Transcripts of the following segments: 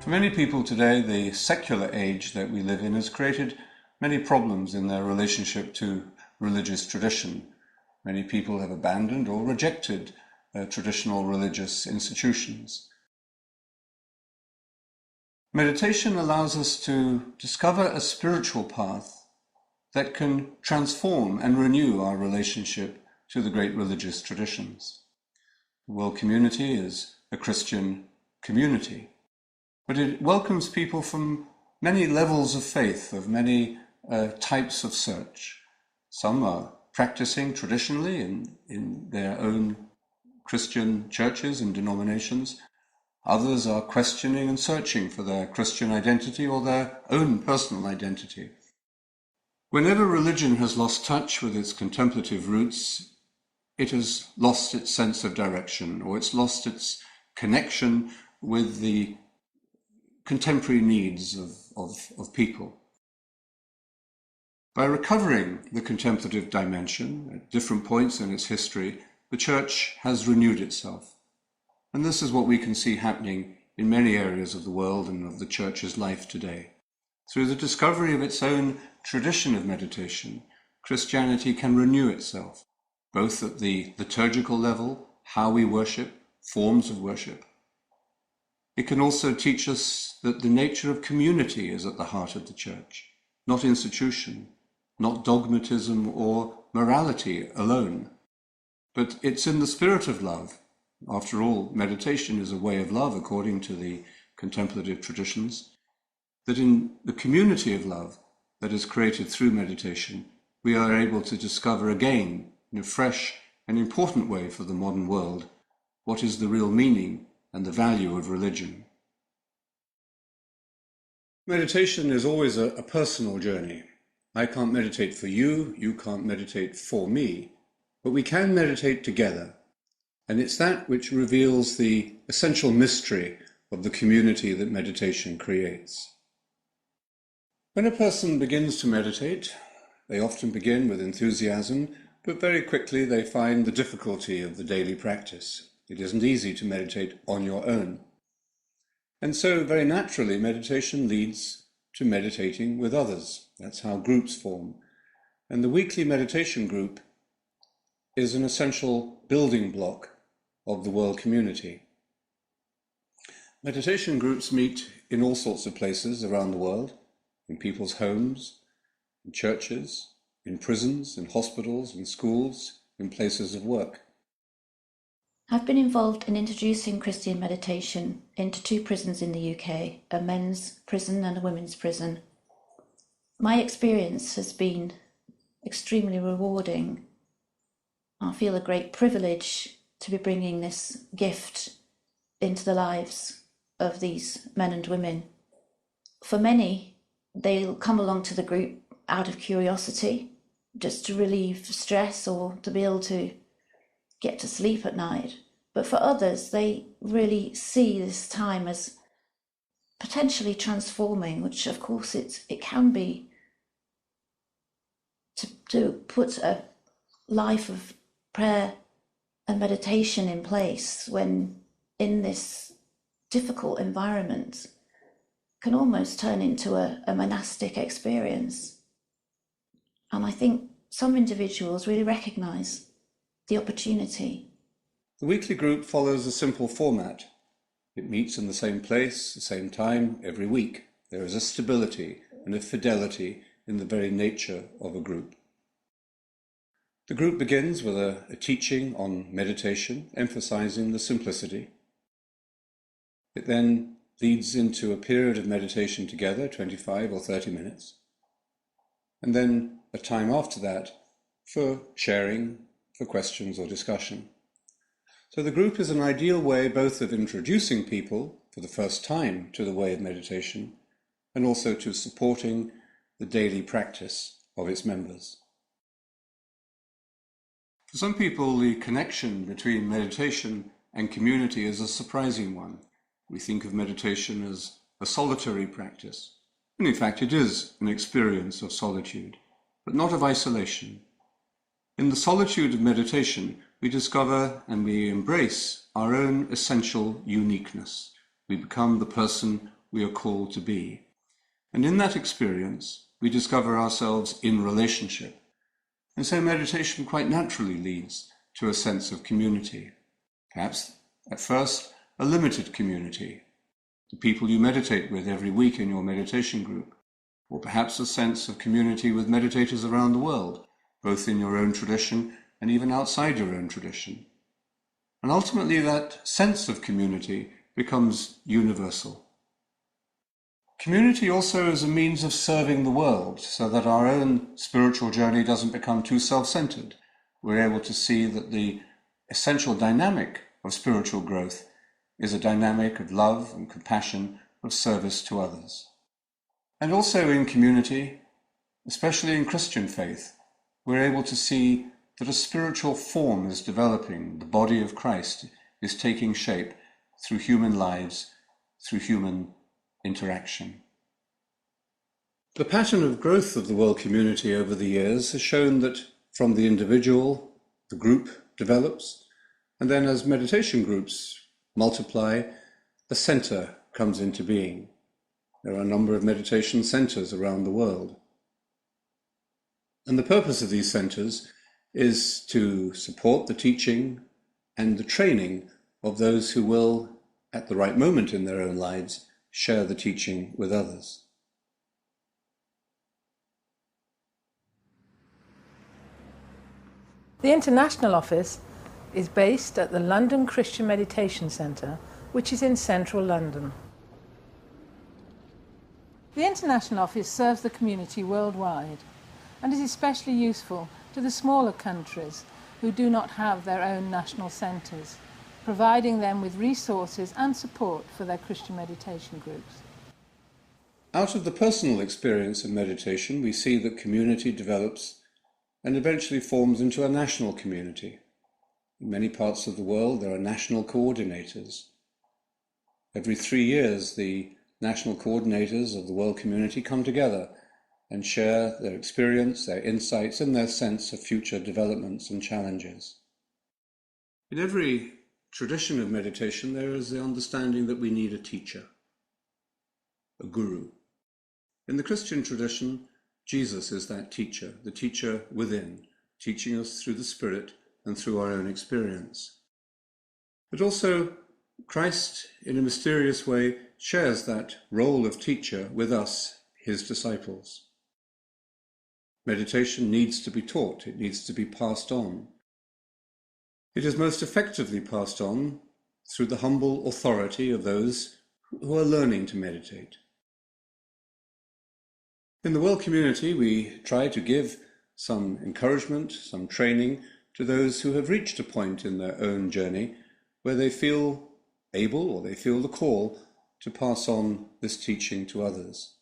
For many people today, the secular age that we live in has created many problems in their relationship to religious tradition. Many people have abandoned or rejected traditional religious institutions. Meditation allows us to discover a spiritual path that can transform and renew our relationship to the great religious traditions. The world community is a Christian community, but it welcomes people from many levels of faith, of many types of search. Some are practicing traditionally in their own Christian churches and denominations. Others are questioning and searching for their Christian identity or their own personal identity. Whenever religion has lost touch with its contemplative roots, it has lost its sense of direction, or it's lost its connection with the contemporary needs of people. By recovering the contemplative dimension at different points in its history, the Church has renewed itself. And this is what we can see happening in many areas of the world and of the Church's life today. Through the discovery of its own tradition of meditation, Christianity can renew itself, both at the liturgical level, how we worship, forms of worship. It can also teach us that the nature of community is at the heart of the Church, not institution, not dogmatism or morality alone, but it's in the spirit of love. After all, meditation is a way of love according to the contemplative traditions, that in the community of love that is created through meditation, we are able to discover again, in a fresh and important way for the modern world, what is the real meaning and the value of religion. Meditation is always a personal journey. I can't meditate for you, you can't meditate for me, but we can meditate together. And it's that which reveals the essential mystery of the community that meditation creates. When a person begins to meditate, they often begin with enthusiasm, but very quickly they find the difficulty of the daily practice. It isn't easy to meditate on your own. And so, very naturally, meditation leads to meditating with others. That's how groups form. And the weekly meditation group is an essential building block of the world community. Meditation groups meet in all sorts of places around the world, in people's homes, in churches, in prisons, in hospitals, in schools, in places of work. I've been involved in introducing Christian meditation into 2 prisons in the UK, a men's prison and a women's prison. My experience has been extremely rewarding. I feel a great privilege to be bringing this gift into the lives of these men and women. For many, they'll come along to the group out of curiosity, just to relieve stress or to be able to get to sleep at night. But for others, they really see this time as potentially transforming, which of course it can be, to put a life of prayer and meditation in place when in this difficult environment can almost turn into a monastic experience. And I think some individuals really recognise the opportunity. The weekly group follows a simple format. It meets in the same place, the same time, every week. There is a stability and a fidelity in the very nature of a group. The group begins with a teaching on meditation, emphasizing the simplicity. It then leads into a period of meditation together, 25 or 30 minutes, and then a time after that for sharing, for questions or discussion. So the group is an ideal way both of introducing people for the first time to the way of meditation and also to supporting the daily practice of its members. For some people, the connection between meditation and community is a surprising one. We think of meditation as a solitary practice, and in fact it is an experience of solitude, but not of isolation. In the solitude of meditation, we discover and we embrace our own essential uniqueness. We become the person we are called to be. And in that experience, we discover ourselves in relationship. And so meditation quite naturally leads to a sense of community. Perhaps, at first, a limited community, the people you meditate with every week in your meditation group, or perhaps a sense of community with meditators around the world, both in your own tradition and even outside your own tradition. And ultimately that sense of community becomes universal. Community also is a means of serving the world, so that our own spiritual journey doesn't become too self-centered. We're able to see that the essential dynamic of spiritual growth is a dynamic of love and compassion, of service to others. And also in community, especially in Christian faith, we're able to see that a spiritual form is developing. The body of Christ is taking shape through human lives, through human interaction. The pattern of growth of the world community over the years has shown that from the individual, the group develops, and then as meditation groups multiply, a center comes into being. There are a number of meditation centers around the world. And the purpose of these centers is to support the teaching and the training of those who will, at the right moment in their own lives, share the teaching with others. The International Office is based at the London Christian Meditation Centre, which is in central London. The International Office serves the community worldwide and is especially useful to the smaller countries who do not have their own national centres, providing them with resources and support for their Christian meditation groups. Out of the personal experience of meditation, we see that community develops and eventually forms into a national community. In many parts of the world, there are national coordinators. Every 3 years, the national coordinators of the world community come together and share their experience, their insights, and their sense of future developments and challenges. In every tradition of meditation, there is the understanding that we need a teacher, a guru. In the Christian tradition, Jesus is that teacher, the teacher within, teaching us through the Spirit and through our own experience. But also, Christ, in a mysterious way, shares that role of teacher with us, his disciples. Meditation needs to be taught, it needs to be passed on. It is most effectively passed on through the humble authority of those who are learning to meditate. In the world community, we try to give some encouragement, some training to those who have reached a point in their own journey where they feel able or they feel the call to pass on this teaching to others.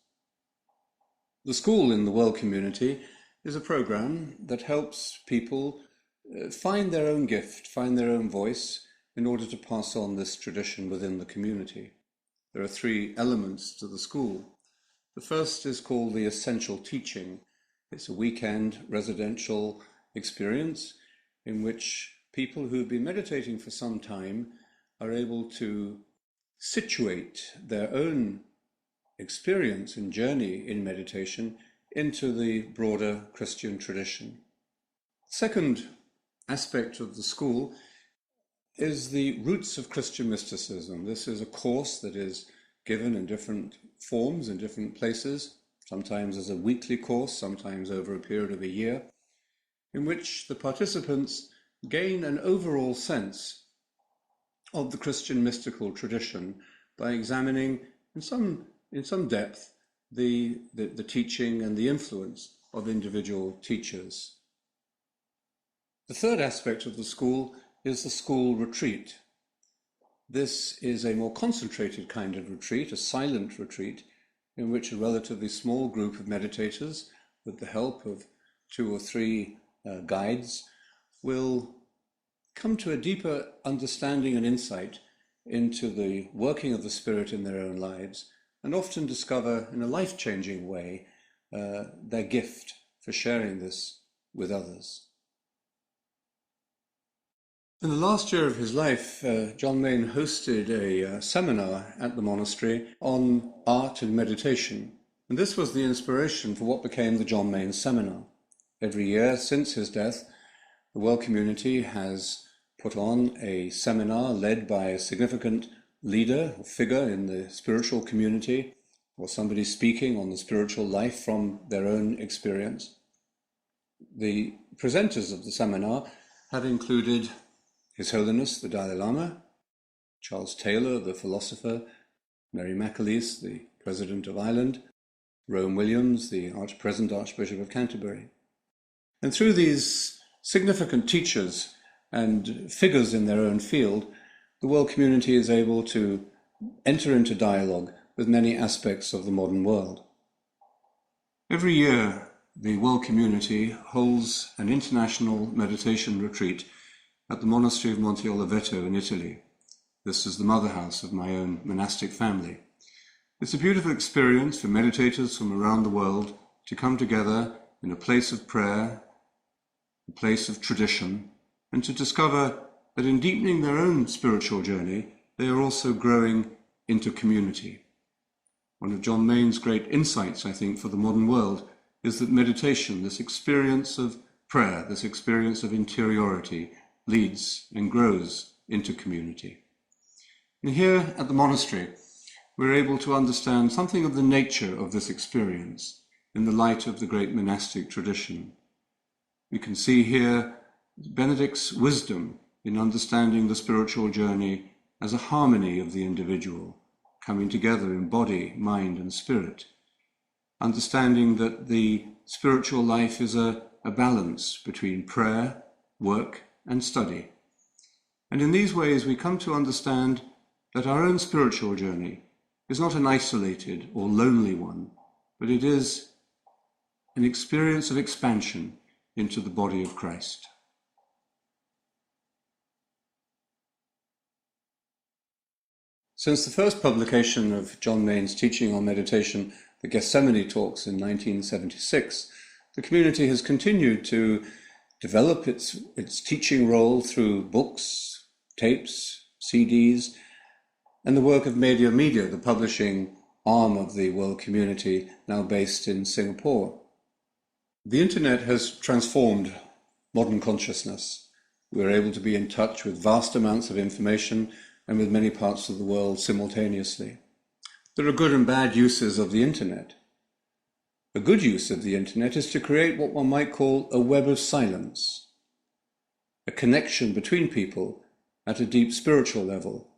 The school in the world community is a program that helps people find their own gift, find their own voice in order to pass on this tradition within the community. There are 3 elements to the school. The first is called the Essential Teaching. It's a weekend residential experience in which people who have been meditating for some time are able to situate their own experience and journey in meditation into the broader Christian tradition. The second aspect of the school is the roots of Christian mysticism. This is a course that is given in different forms in different places, sometimes as a weekly course, sometimes over a period of a year, in which the participants gain an overall sense of the Christian mystical tradition by examining in some depth the teaching and the influence of individual teachers. The third aspect of the school is the school retreat. This is a more concentrated kind of retreat, a silent retreat, in which a relatively small group of meditators, with the help of 2 or 3 guides, will come to a deeper understanding and insight into the working of the Spirit in their own lives, and often discover in a life-changing way their gift for sharing this with others. In the last year of his life, John Main hosted a seminar at the monastery on art and meditation. And this was the inspiration for what became the John Main Seminar. Every year since his death, the World Community has put on a seminar led by a significant leader or figure in the spiritual community, or somebody speaking on the spiritual life from their own experience. The presenters of the seminar have included His Holiness the Dalai Lama, Charles Taylor, the philosopher, Mary McAleese, the President of Ireland, Rowan Williams, the present Archbishop of Canterbury. And through these significant teachers and figures in their own field, the World Community is able to enter into dialogue with many aspects of the modern world. Every year, the World Community holds an international meditation retreat at the monastery of Monte Oliveto in Italy. This is the mother house of my own monastic family. It's a beautiful experience for meditators from around the world to come together in a place of prayer, a place of tradition, and to discover that in deepening their own spiritual journey, they are also growing into community. One of John Main's great insights, I think, for the modern world is that meditation, this experience of prayer, this experience of interiority, leads and grows into community. And here at the monastery, we're able to understand something of the nature of this experience in the light of the great monastic tradition. We can see here Benedict's wisdom in understanding the spiritual journey as a harmony of the individual, coming together in body, mind, and spirit, understanding that the spiritual life is a balance between prayer, work, and study. And in these ways we come to understand that our own spiritual journey is not an isolated or lonely one, but it is an experience of expansion into the body of Christ. Since the first publication of John Main's teaching on meditation, the Gethsemane Talks in 1976, the community has continued to develop its teaching role through books, tapes, CDs, and the work of Media, the publishing arm of the World Community, now based in Singapore. The internet has transformed modern consciousness. We're able to be in touch with vast amounts of information and with many parts of the world simultaneously. There are good and bad uses of the internet. A good use of the internet is to create what one might call a web of silence, a connection between people at a deep spiritual level,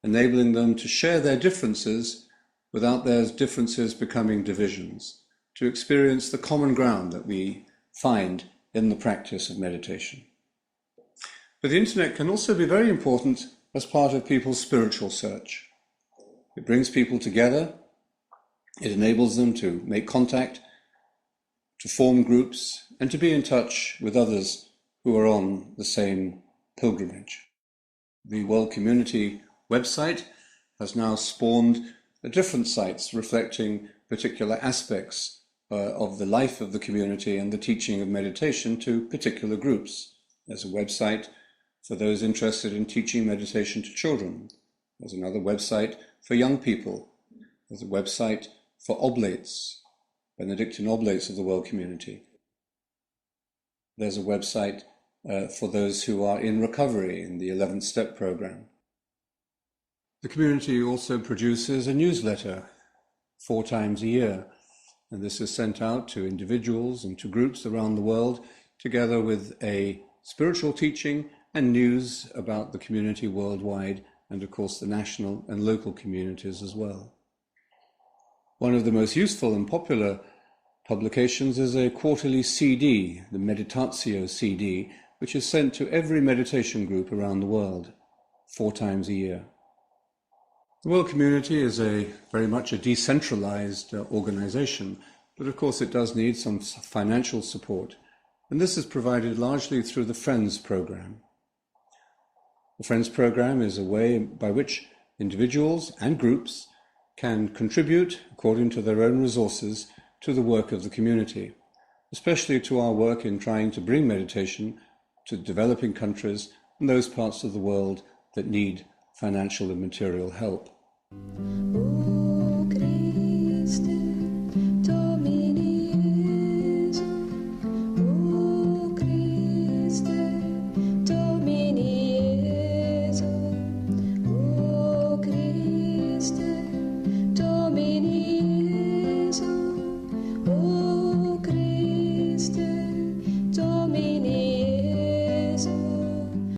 enabling them to share their differences without their differences becoming divisions, to experience the common ground that we find in the practice of meditation. But the internet can also be very important as part of people's spiritual search. It brings people together, it enables them to make contact, to form groups, and to be in touch with others who are on the same pilgrimage. The World Community website has now spawned different sites reflecting particular aspects of the life of the community and the teaching of meditation to particular groups. There's a website for those interested in teaching meditation to children. There's another website for young people. There's a website for oblates, Benedictine oblates of the World Community. There's a website for those who are in recovery in the 11th Step program. The community also produces a newsletter 4 times a year, and this is sent out to individuals and to groups around the world, together with a spiritual teaching and news about the community worldwide, and of course the national and local communities as well. One of the most useful and popular publications is a quarterly CD, the Meditatio CD, which is sent to every meditation group around the world 4 times a year. The World Community is very much a decentralized organization, but of course it does need some financial support, and this is provided largely through the Friends program. The Friends program is a way by which individuals and groups can contribute according to their own resources to the work of the community, especially to our work in trying to bring meditation to developing countries and those parts of the world that need financial and material help.